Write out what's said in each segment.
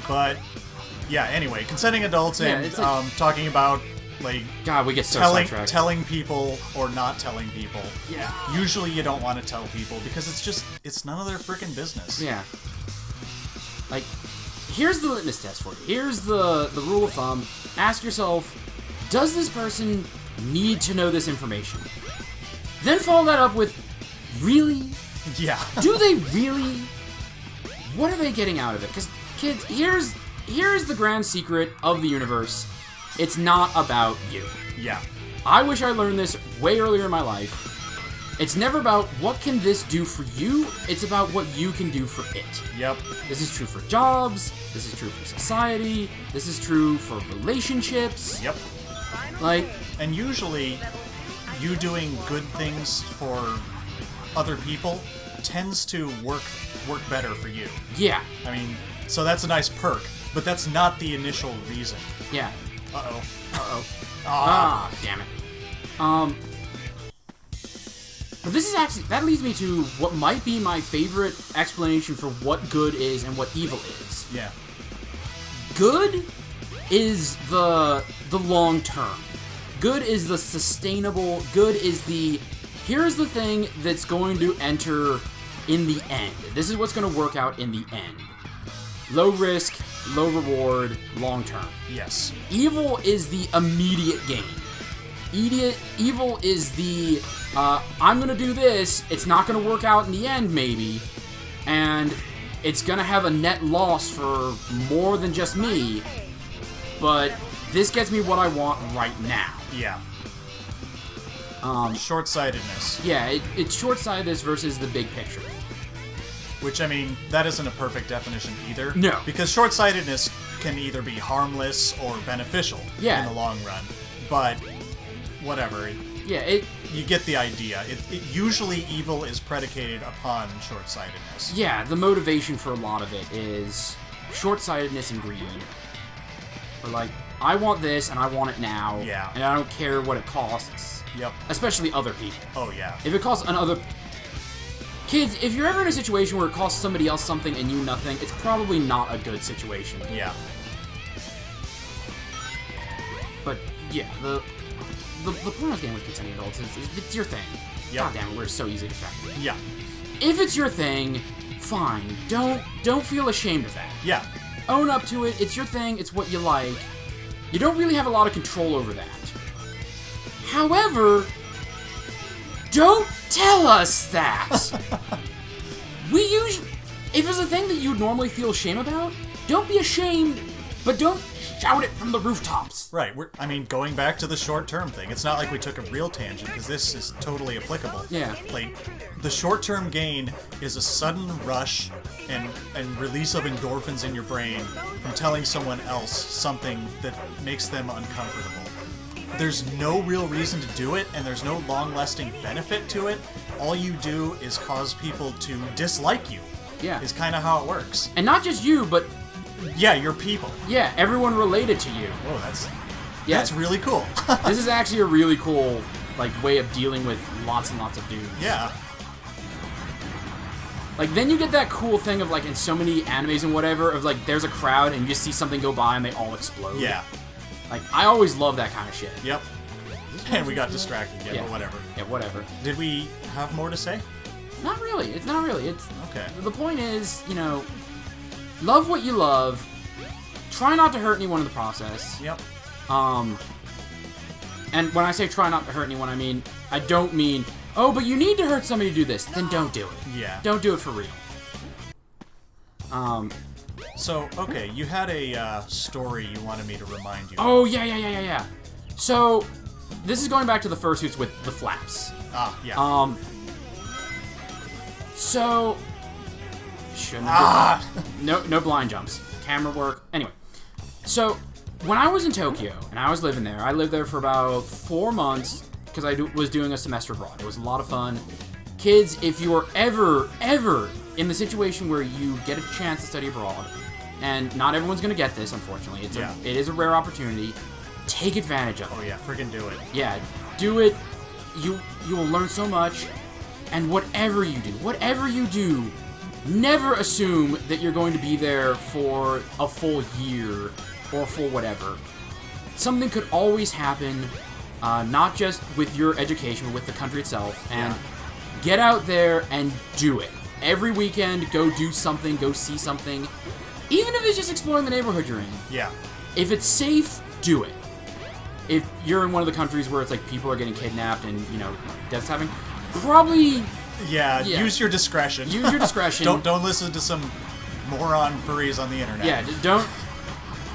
But yeah, anyway, consenting adults and talking about like God, we get so sidetracked. Telling people or not telling people. Yeah. Usually you don't want to tell people because it's none of their freaking business. Yeah. Like, here's the litmus test for you. Here's the rule of thumb. Ask yourself, does this person need to know this information? Then follow that up with, really? Yeah. Do they really? What are they getting out of it? Because, kids, here's the grand secret of the universe. It's not about you. Yeah. I wish I learned this way earlier in my life. It's never about what can this do for you, it's about what you can do for it. Yep. This is true for jobs, this is true for society, this is true for relationships. Yep. Like, and usually you doing good things for other people tends to work better for you. Yeah. I mean, so that's a nice perk, but that's not the initial reason. Yeah. Uh-oh. Damn it. But this is actually, that leads me to what might be my favorite explanation for what good is and what evil is. Yeah. Good is the long term. Good is the sustainable, good is the, here's the thing that's going to enter in the end. This is what's going to work out in the end. Low risk, low reward, long term. Yes. Evil is the immediate gain. Evil is the, I'm gonna do this, it's not gonna work out in the end, maybe, and it's gonna have a net loss for more than just me, but this gets me what I want right now. Yeah. Short-sightedness. Yeah, it's short-sightedness versus the big picture. Which, I mean, that isn't a perfect definition either. No. Because short-sightedness can either be harmless or beneficial in the long run. But, whatever. You get the idea. Usually evil is predicated upon short-sightedness. Yeah, the motivation for a lot of it is short-sightedness and greed. Or like, I want this and I want it now. Yeah. And I don't care what it costs. Yep. Especially other people. Oh, yeah. If it costs another... Kids, if you're ever in a situation where it costs somebody else something and you nothing, it's probably not a good situation. Yeah. But, yeah, the point of getting with consenting adults is it's your thing. Yep. God damn it, we're so easy to distracted. Yeah. If it's your thing, fine. Don't feel ashamed of that. Yeah. Own up to it. It's your thing. It's what you like. You don't really have a lot of control over that. However, don't tell us that. If it's a thing that you'd normally feel shame about, don't be ashamed, but don't shout it from the rooftops. Right. Going back to the short-term thing, it's not like we took a real tangent, because this is totally applicable. Yeah. Like, the short-term gain is a sudden rush and release of endorphins in your brain from telling someone else something that makes them uncomfortable. There's no real reason to do it, and there's no long-lasting benefit to it. All you do is cause people to dislike you. Yeah. Is kind of how it works. And not just you, but... Yeah, your people. Yeah, everyone related to you. Oh, that's really cool. This is actually a really cool, way of dealing with lots and lots of dudes. Yeah. Then you get that cool thing of, in so many animes and whatever, of, there's a crowd and you just see something go by and they all explode. Yeah. I always love that kind of shit. Yep. And we got distracted again, but whatever. Yeah, whatever. Did we have more to say? Not really. It's not really. It's okay. The point is, love what you love. Try not to hurt anyone in the process. Yep. And when I say try not to hurt anyone, I don't mean, oh, but you need to hurt somebody to do this. Then don't do it. Yeah. Don't do it for real. So, okay, you had a story you wanted me to remind you of. Oh, yeah. So, this is going back to the fursuits with the flaps. Ah, yeah. So... Shouldn't have no blind jumps. Camera work. Anyway. So, when I was in Tokyo, and I was living there, I lived there for about 4 months, because I was doing a semester abroad. It was a lot of fun. Kids, if you are ever in the situation where you get a chance to study abroad, and not everyone's going to get this, unfortunately. It is a rare opportunity. Take advantage of it. Oh yeah, friggin' do it. Yeah, do it. You will learn so much, and whatever you do, never assume that you're going to be there for a full year or full whatever. Something could always happen, not just with your education, but with the country itself. And get out there and do it. Every weekend, go do something, go see something. Even if it's just exploring the neighborhood you're in. Yeah. If it's safe, do it. If you're in one of the countries where it's like people are getting kidnapped and, you know, death's happening, probably... Yeah, use your discretion. Use your discretion. Don't listen to some moron furries on the internet. Yeah,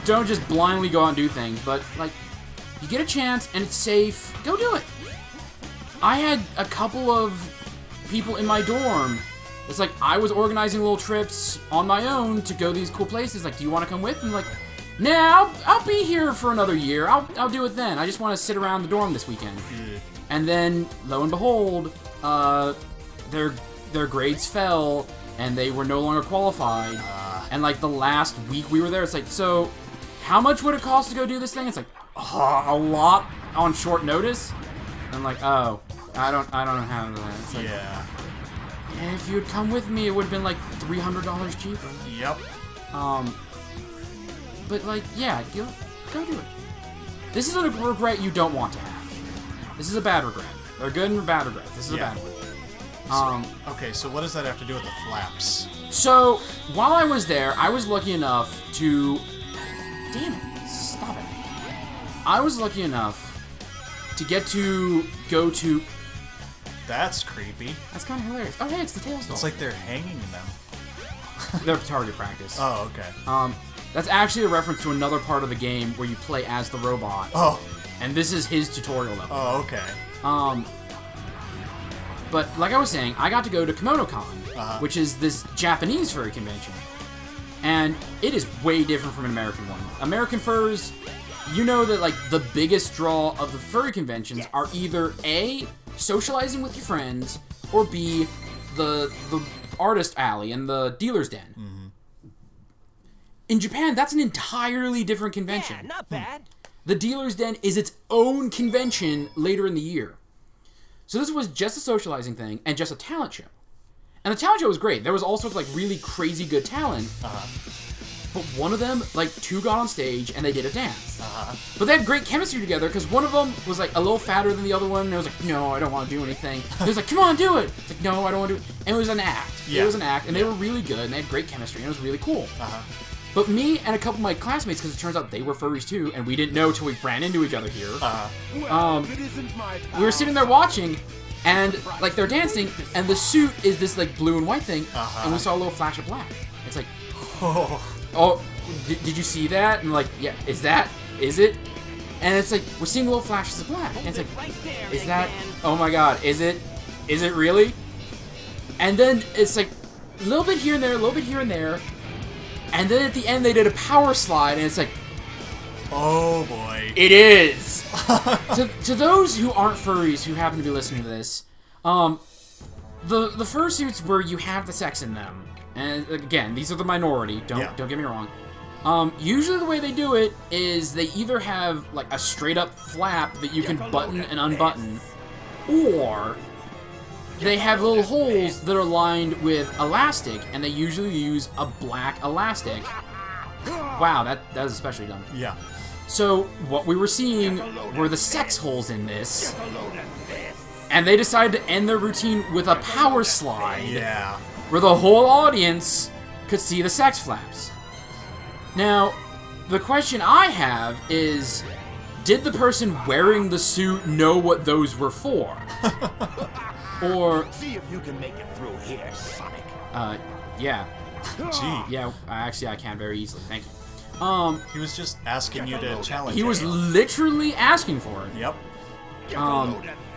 don't just blindly go out and do things, but, like, you get a chance and it's safe, go do it. I had a couple of people in my dorm. It's like, I was organizing little trips on my own to go these cool places. Like, do you want to come with? And like, nah, I'll be here for another year. I'll do it then. I just want to sit around the dorm this weekend. Yeah. And then, lo and behold, their grades fell, and they were no longer qualified. And like the last week we were there, it's like, so how much would it cost to go do this thing? It's like, a lot on short notice. And I'm like, oh, I don't have that. It's like, Yeah. if you'd come with me, it would have been like $300 cheaper. Yep. But like, yeah, go do it. This is a regret you don't want to have. This is a bad regret. There are good and bad regrets. This is a bad one. Okay, so what does that have to do with the flaps? So, while I was there, I was lucky enough to... Damn it, stop it. I was lucky enough to get to go to... That's creepy. That's kind of hilarious. Oh, hey, it's the tails doll. It's like they're hanging them. They're target practice. Oh, okay. That's actually a reference to another part of the game where you play as the robot. Oh. And this is his tutorial level. Oh, okay. But like I was saying, I got to go to KimonoCon, which is this Japanese furry convention. And it is way different from an American one. American furs, you know that like the biggest draw of the furry conventions are either A, socializing with your friends, or B, the artist alley and the dealer's den. Mm-hmm. In Japan, that's an entirely different convention. Yeah, not bad. The dealer's den is its own convention later in the year. So this was just a socializing thing and just a talent show. And the talent show was great. There was all sorts of like really crazy good talent. But one of them, like, two got on stage and they did a dance. But they had great chemistry together because one of them was like a little fatter than the other one. And I was like, no, I don't want to do anything. He was like, come on, do it. It's like, no, I don't want to do it. And it was an act. Yeah. It was an act, and they were really good, and they had great chemistry, and it was really cool. But me and a couple of my classmates, because it turns out they were furries too, and we didn't know till we ran into each other here. We were sitting there watching, and like they're dancing, and the suit is this like blue and white thing, and we saw a little flash of black. It's like, oh, did you see that? And like, yeah, is it? And it's like we're seeing little flashes of black, and it's like, is that? Oh my God, is it really? And then it's like a little bit here and there, a little bit here and there. And then at the end, they did a power slide, and it's like, oh boy. It is! to those who aren't furries who happen to be listening to this, the fursuits where you have the sex in them, and again, these are the minority, don't get me wrong. Usually the way they do it is they either have like a straight up flap that you can button and unbutton, or they have little holes that are lined with elastic, and they usually use a black elastic. Wow, that is especially dumb. Yeah. So what we were seeing were the sex holes in this, and they decided to end their routine with a power slide. Yeah. Where the whole audience could see the sex flaps. Now, the question I have is, did the person wearing the suit know what those were for? Or see if you can make it through here, Sonic. Yeah. Gee. Yeah, I can very easily. Thank you. He was just asking you to challenge He was him. literally asking for it. Yep.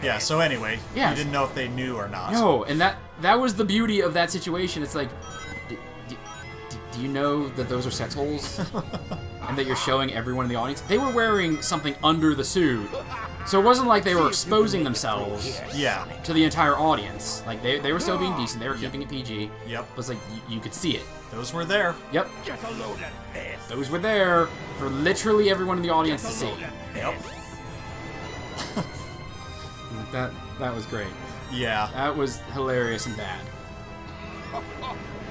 Yeah, so anyway, Yes. you didn't know if they knew or not. No, and that was the beauty of that situation. It's like, do you know that those are sex holes? And that you're showing everyone in the audience? They were wearing something under the suit. So it wasn't like they were exposing themselves to the entire audience. Like, they were still being decent. They were keeping it PG. Yep. It was like, you could see it. Those were there. Yep. Those were there for literally everyone in the audience to see. Yep. That was great. Yeah. That was hilarious and bad.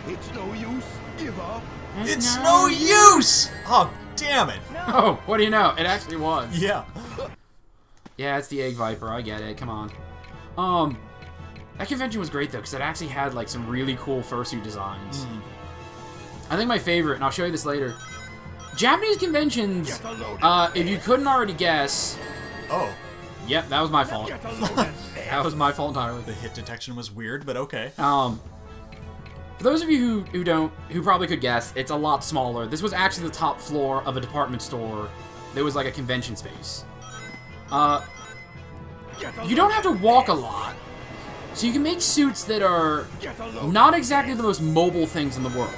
It's no use. Give up. It's no use! Oh, damn it. Oh, what do you know? It actually was. Yeah. Yeah, it's the Egg Viper. I get it. Come on. That convention was great though, because it actually had like some really cool fursuit designs. I think my favorite, and I'll show you this later. Japanese conventions. If you couldn't already guess. Oh. Yep, that was my fault. That was my fault entirely. The hit detection was weird, but okay. For those of you who probably could guess, it's a lot smaller. This was actually the top floor of a department store. There was like a convention space. You don't have to walk a lot, so you can make suits that are not exactly the most mobile things in the world.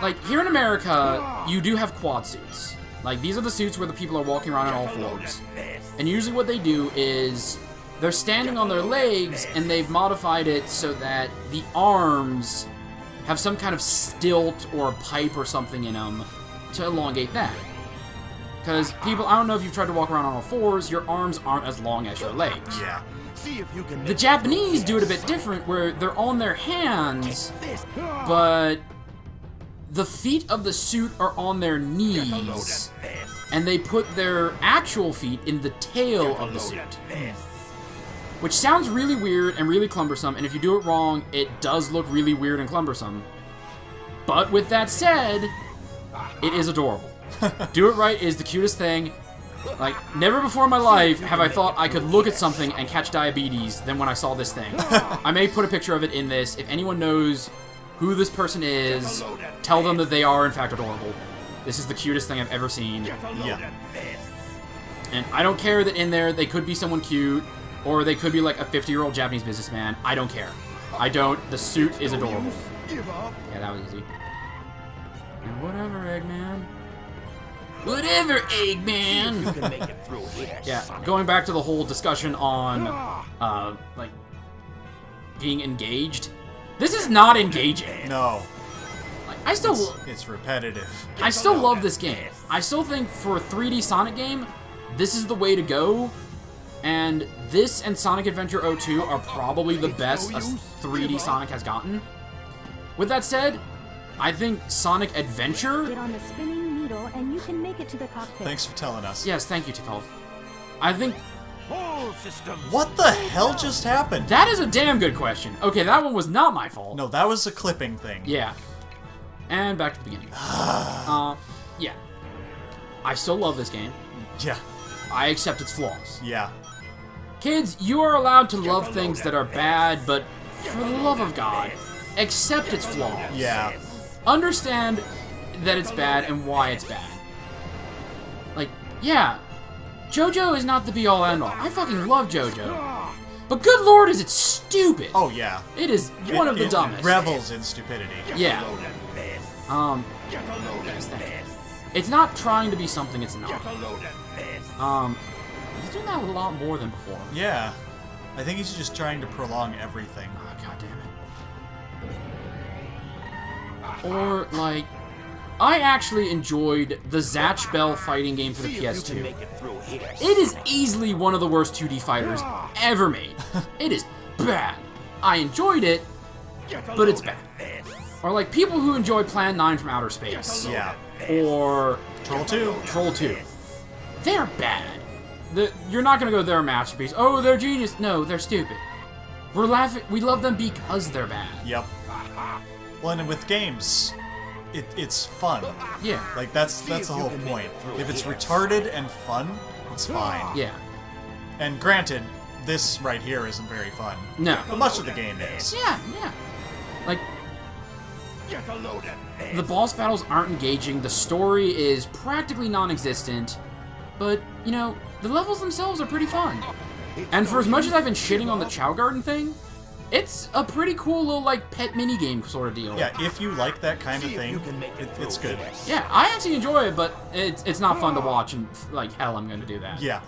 Like here in America, you do have quad suits. Like these are the suits where the people are walking around on all fours. And usually what they do is they're standing on their legs and they've modified it so that the arms have some kind of stilt or a pipe or something in them to elongate that. Because people, I don't know if you've tried to walk around on all fours, your arms aren't as long as your legs. Yeah. The Japanese do it a bit different where they're on their hands, but the feet of the suit are on their knees, and they put their actual feet in the tail of the suit. Which sounds really weird and really cumbersome, and if you do it wrong, it does look really weird and cumbersome. But with that said, it is adorable. Do it right is the cutest thing. Like, never before in my life have I thought I could look at something and catch diabetes than when I saw this thing. I may put a picture of it in this. If anyone knows who this person is, tell them that they are, in fact, adorable. This is the cutest thing I've ever seen. Yeah. And I don't care that in there they could be someone cute, or they could be like a 50-year-old Japanese businessman. I don't care. I don't. The suit is adorable. Yeah, that was easy. And whatever, Eggman. Whatever, Eggman! You can make it through here, Yeah, Sonic. going back to the whole discussion on, like, being engaged. This is not engaging. No. Like, It's repetitive. I still love this game. I still think for a 3D Sonic game, this is the way to go. And this and Sonic Adventure 02 are probably the best a 3D Sonic has gotten. With that said, I think Sonic Adventure... Get on the spinning needle and you can make it to the cockpit. Thanks for telling us. Yes, thank you, Tikal. I think... Whole systems. What the hell just happened? That is a damn good question. Okay, that one was not my fault. No, that was a clipping thing. Yeah. And back to the beginning. Yeah. I still love this game. Yeah. I accept its flaws. Yeah. Kids, you are allowed to love things that are bad, but for the love of God, accept its flaws. Yeah. Understand that it's bad and why it's bad. Like, yeah, JoJo is not the be-all end-all. I fucking love JoJo. But good lord is it stupid. Oh, yeah. It is one of the It dumbest. revels in stupidity. Yeah. Yes, thank you. It's not trying to be something it's not. He's doing that a lot more than before. Yeah. I think he's just trying to prolong everything. Oh, God damn it. Or, like, I actually enjoyed the Zatch Bell fighting game for the PS2. It is easily one of the worst 2D fighters ever made. It is bad. I enjoyed it, but it's bad. Or, like, people who enjoy Plan 9 from Outer Space. Yeah. Or Troll 2. Troll 2. They're bad. You're not gonna go, they're a masterpiece. Oh, they're genius. No, they're stupid. We're laughing. We love them because they're bad. Yep. Well, and with games, it's fun. Yeah. Like, that's the whole point. If it's retarded and fun, it's fine. Yeah. And granted, this right here isn't very fun. No. But much of the game is. Yeah, yeah. Like, the boss battles aren't engaging, the story is practically non-existent, but, you know, the levels themselves are pretty fun. And for as much as I've been shitting on the Chow Garden thing, it's a pretty cool little, like, pet minigame sort of deal. Yeah, if you like that kind of thing, it's good. Yeah, I actually enjoy it, but it's not fun to watch, and, like, hell, I'm going to do that. Yeah.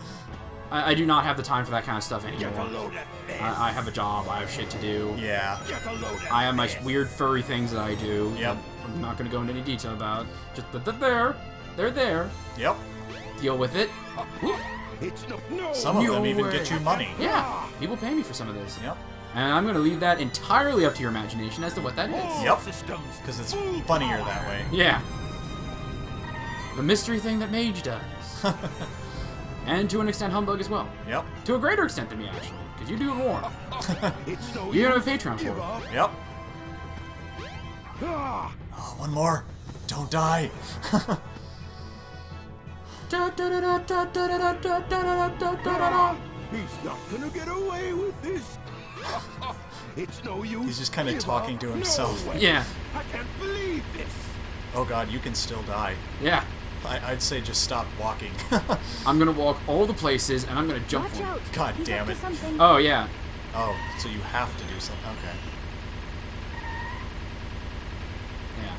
I do not have the time for that kind of stuff anymore. I have a job, I have shit to do. Yeah. I have my weird furry things that I do. Yep. I'm not going to go into any detail about. Just that they're there. Yep. Deal with it. It's no. Some of them No even way. get you money. Yeah, people pay me for some of this. Yep. And I'm going to leave that entirely up to your imagination as to what that is. Yep. Systems. Because it's funnier that way. Yeah. The mystery thing that Mage does. And to an extent, Humbug as well. Yep. To a greater extent than me, actually. Because you do it more. It's no You use. have a Patreon for Give it. up. Yep. Ah, Oh, one more. Don't die. he's not gonna get away with this. It's no use. He's just kind of Give talking up. to himself. No way. Yeah. I can't believe this. Oh god, you can still die. Yeah. I'd say just stop walking. I'm going to walk all the places, and I'm going to jump Watch for out. it. God He's damn up to it. something. Oh, yeah. Oh, so you have to do something. Okay. Yeah.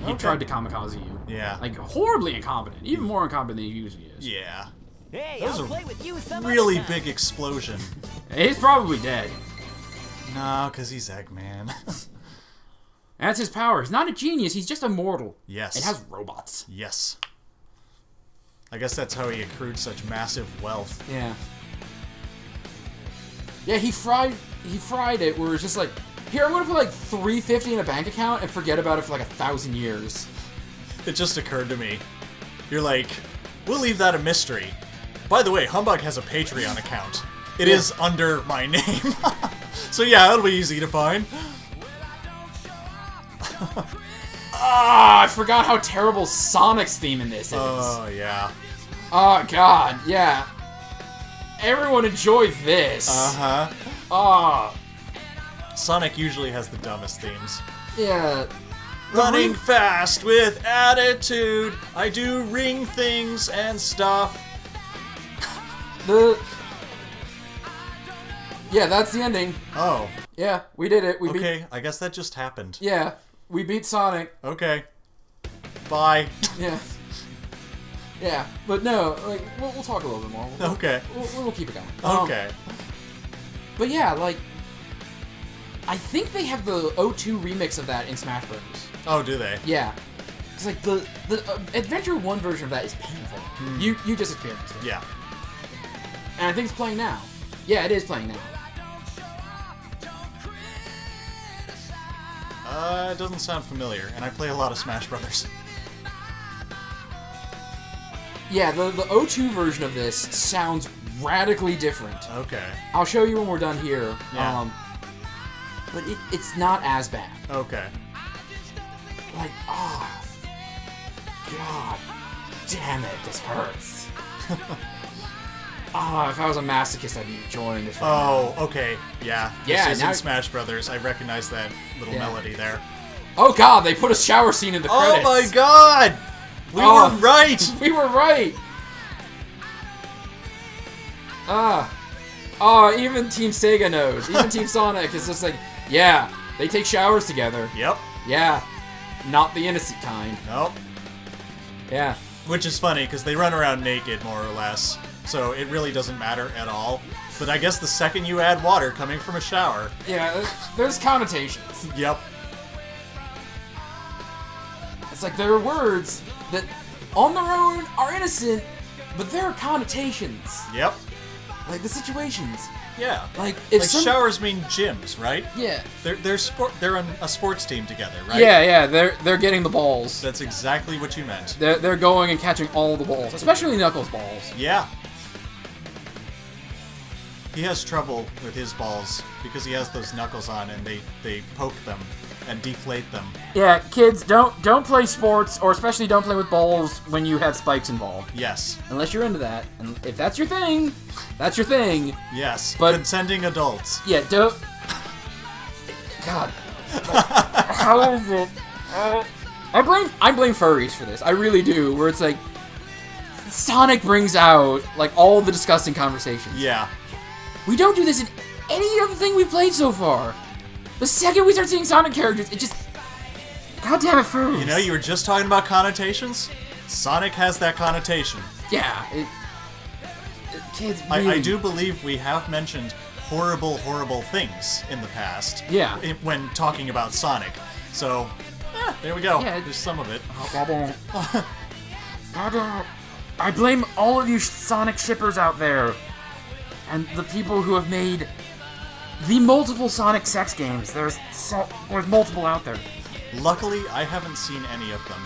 He Okay. tried to kamikaze you. Yeah. Like, horribly incompetent. Even more incompetent than he usually is. Yeah. Hey, That was I'll a play with you some really other time. big explosion. He's probably dead. No, because he's Eggman. That's his power. He's not a genius. He's just immortal. Yes. It has robots. Yes. I guess that's how he accrued such massive wealth. Yeah. Yeah, he fried it where it's just like, here, I'm gonna put like $350 in a bank account and forget about it for like 1,000 years. It just occurred to me. You're like, we'll leave that a mystery. By the way, Humbug has a Patreon account. It is under my name. So yeah, it'll be easy to find. Ah, I forgot how terrible Sonic's theme in this is. Oh, yeah. Oh god, yeah. Everyone enjoyed this. Uh-huh. Ah, Sonic usually has the dumbest themes. yeah. Running fast with attitude. I do ring things and stuff. Yeah, that's the ending. Oh, Yeah, we did it. We beat. okay. I guess that just happened. Yeah, we beat Sonic. Okay. Bye. Yeah. Yeah, but no, like we'll talk a little bit more. Okay. We'll keep it going. Okay. But yeah, like I think they have the O2 remix of that in Smash Bros. Oh, do they? Yeah, it's like the Adventure 1 version of that is painful. You just experienced it. Yeah. And I think it's playing now. Yeah, it is playing now. It doesn't sound familiar, and I play a lot of Smash Brothers. Yeah, the O2 version of this sounds radically different. Okay. I'll show you when we're done here. Yeah. But it's not as bad. Okay. Like, oh, God damn it, this hurts. Ah, if I was a masochist, I'd be enjoying this. Right Oh, okay. Yeah. Yeah, This is now- in Smash Brothers. I recognize that little Yeah. melody there. now. Oh God, they put a shower scene in the Oh credits. my god! We Oh. were right! We were right. Even Team Sega knows. Even Team Sonic is just like, yeah, they take showers together. Yep. Yeah, not the innocent kind. Nope. Yeah. Which is funny, because they run around naked, more or less. So it really doesn't matter at all. But I guess the second you add water coming from a shower... Yeah, there's connotations. Yep. It's like there are words that on their own are innocent, but there are connotations. Yep. Like the situations. Yeah. Like if Like some- showers mean gyms, right? Yeah. They're on a sports team together, right? Yeah, they're getting the balls. That's exactly what you meant. They're going and catching all the balls, especially Knuckles' balls. Yeah. He has trouble with his balls because he has those knuckles on and they poke them and deflate them. Yeah, kids, don't play sports, or especially don't play with balls when you have spikes involved. Yes. Unless you're into that, and if that's your thing, that's your thing. Yes. But- consenting adults. Yeah, don't. God, how is it? I blame furries for this. I really do. Where it's like Sonic brings out like all the disgusting conversations. Yeah. We don't do this in any other thing we've played so far. The second we start seeing Sonic characters, it just... God damn it, furries. You know, you were just talking about connotations. Sonic has that connotation. Yeah, kids I really... do believe we have mentioned horrible, horrible things in the past. Yeah. When talking about Sonic. So, there we go. Yeah. There's some of it. I blame all of you Sonic shippers out there. And the people who have made the multiple Sonic sex games. There's multiple out there. Luckily, I haven't seen any of them.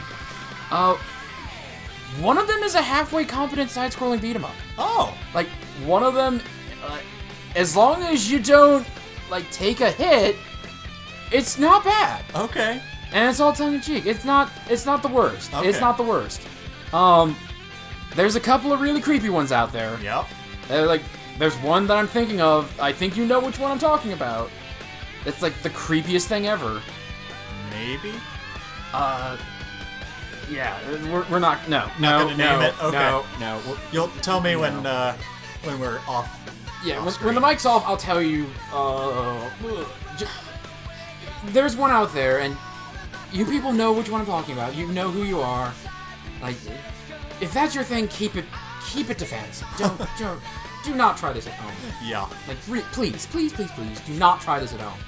One of them is a halfway competent side-scrolling beat 'em up. Oh! Like, one of them, as long as you don't, like, take a hit, it's not bad. Okay. And it's all tongue-in-cheek. It's not the worst. Okay. It's not the worst. There's a couple of really creepy ones out there. Yep. There's one that I'm thinking of. I think you know which one I'm talking about. It's like the creepiest thing ever. Maybe? Yeah, we're not. No, gonna name it? Okay. No. You'll tell me when we're off. Yeah, off when the mic's off, I'll tell you. There's one out there, and you people know which one I'm talking about. You know who you are. Like, if that's your thing, keep it to fantasy. Do not try this at home. Yeah. Like, please, do not try this at home.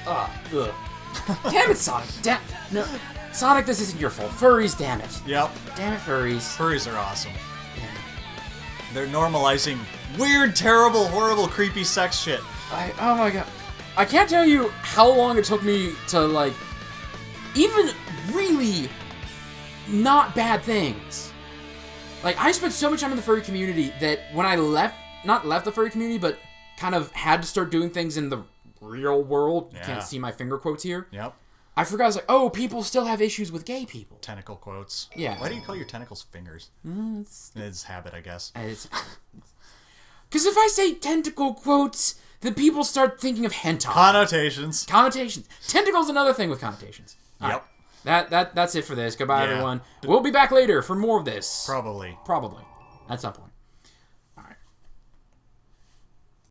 Ugh. Damn it, Sonic. No, Sonic, this isn't your fault. Furries, damn it. Yep. Damn it, furries. Furries are awesome. Yeah. They're normalizing weird, terrible, horrible, creepy sex shit. Oh my god. I can't tell you how long it took me to, like, even really not bad things. Like, I spent so much time in the furry community that when I not left the furry community, but kind of had to start doing things in the real world. Yeah. You can't see my finger quotes here. Yep. I forgot, I was like, oh, people still have issues with gay people. Tentacle quotes. Yeah. Why do you call your tentacles fingers? It's habit, I guess. Because if I say tentacle quotes, then people start thinking of hentai. Connotations. Connotations. Tentacle's another thing with connotations. All Yep. right. That's it for this. Goodbye, Yeah. everyone. We'll be back later for more of this. Probably. Probably. At some point.